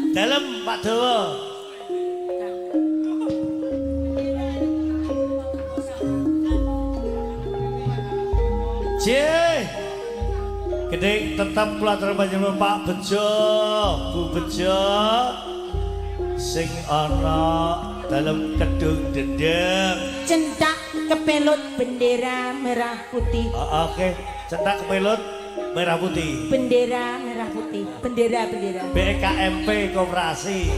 Dalem Pak Dawa. Gede tetap pelatar panjenengan Pak Bejo, Bu Bejo sing ana dalam kedung dendeng. Centak kepelut bendera merah putih. Oke, centak kepelut merah putih. Bendera merah putih. Bendera. BKMP Koperasi.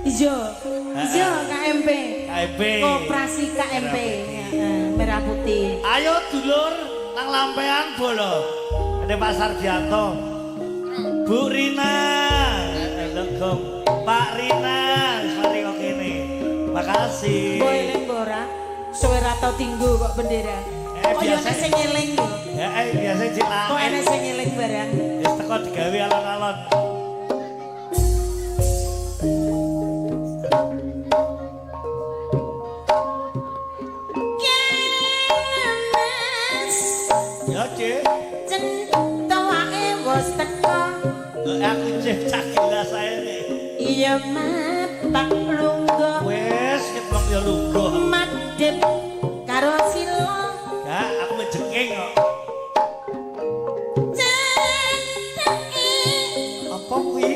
Ijo KMP. KMP. Koperasi KMP. Merah putih. Ayo dulur nang lampean bolo. Ada Pak Sardianto. Bu Rina. Pak Rina, mari kok kene. Makasih. Boy lembora, suwe ra tau tinggu kok bendera. Biasa sing ngeling yo. Ya, biasa cilak. Kok ana sing ngeling barang. Wis teko digawe alon-alon. Ya, Cik. Centawake wis teko. Aku cek cak gelas ae. Iya mapak lungguh. Wes ket wong ya lungguh. Madhep karo sila. Ya, aku menjengking kok. Apa kuwi?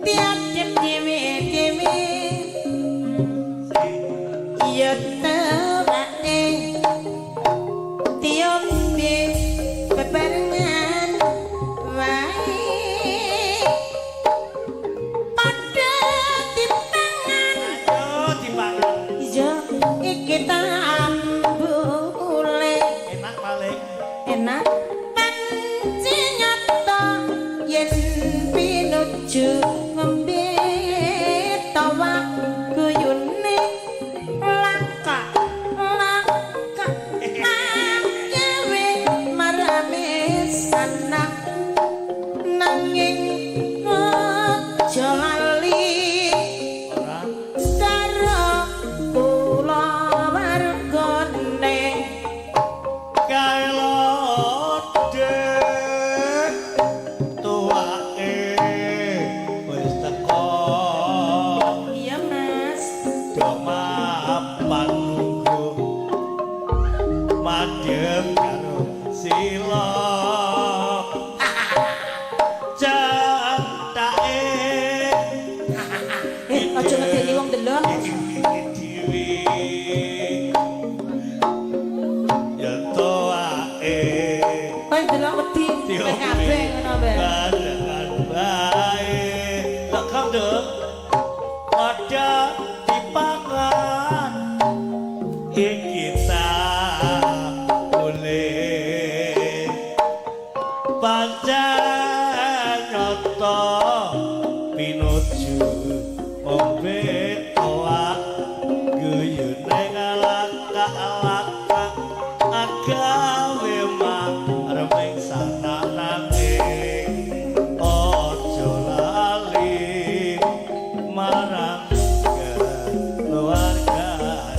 Tiadep dhewe-dhewe. Iya tawake. Tiombe bebarengan wae. Padha timbangan. Ayo timbangan. Iya iki tambule. Enak paling. Enak pancen nyata yen pinuju ngombe tawa guyune laka akewe marame sana nanging aja lali karo kula wargane. Kaelode tuake wis teko. Iya Mas. Do mapan nunggu madhep karo sila. Jantake Aja ngedeni wong delok. dhewe ya tuake. Kowe delok wedi nek kabeh ngono bae. Barengan bae. Lah kandung ada dipangan kita boleh pancen nyoto pinuju ngombe awak guyune ngalaka-alaka agawe mareming sananane ojo lali marang keluargane.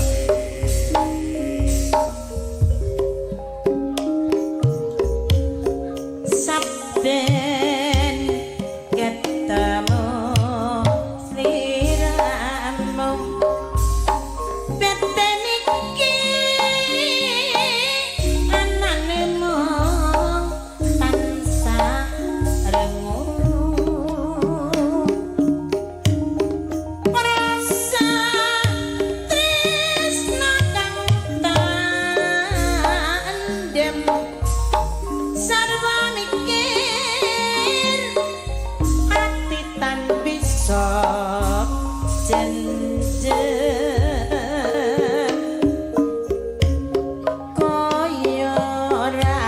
Sabden ketemu sliramu beten iki anane mung tansah rengu rasa tresna kang tandem sarwa mikir hati tan bisa jenjen kaya ora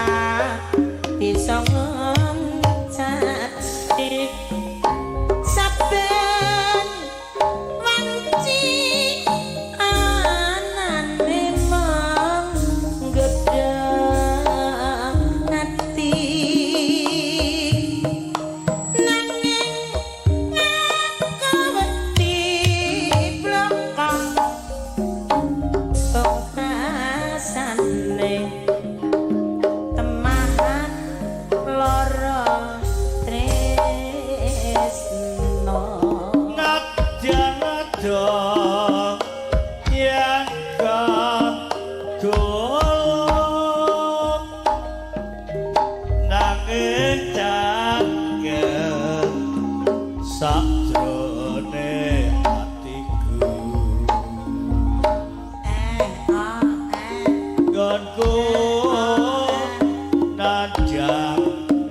bisa ngencati saben wanci anane menggedang hati. Nanging aku wedi blokong rasane temahan lara tresno. sakjroné atiku nggonku nanjang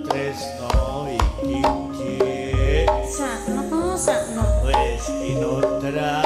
tresno iki sakno wis inodra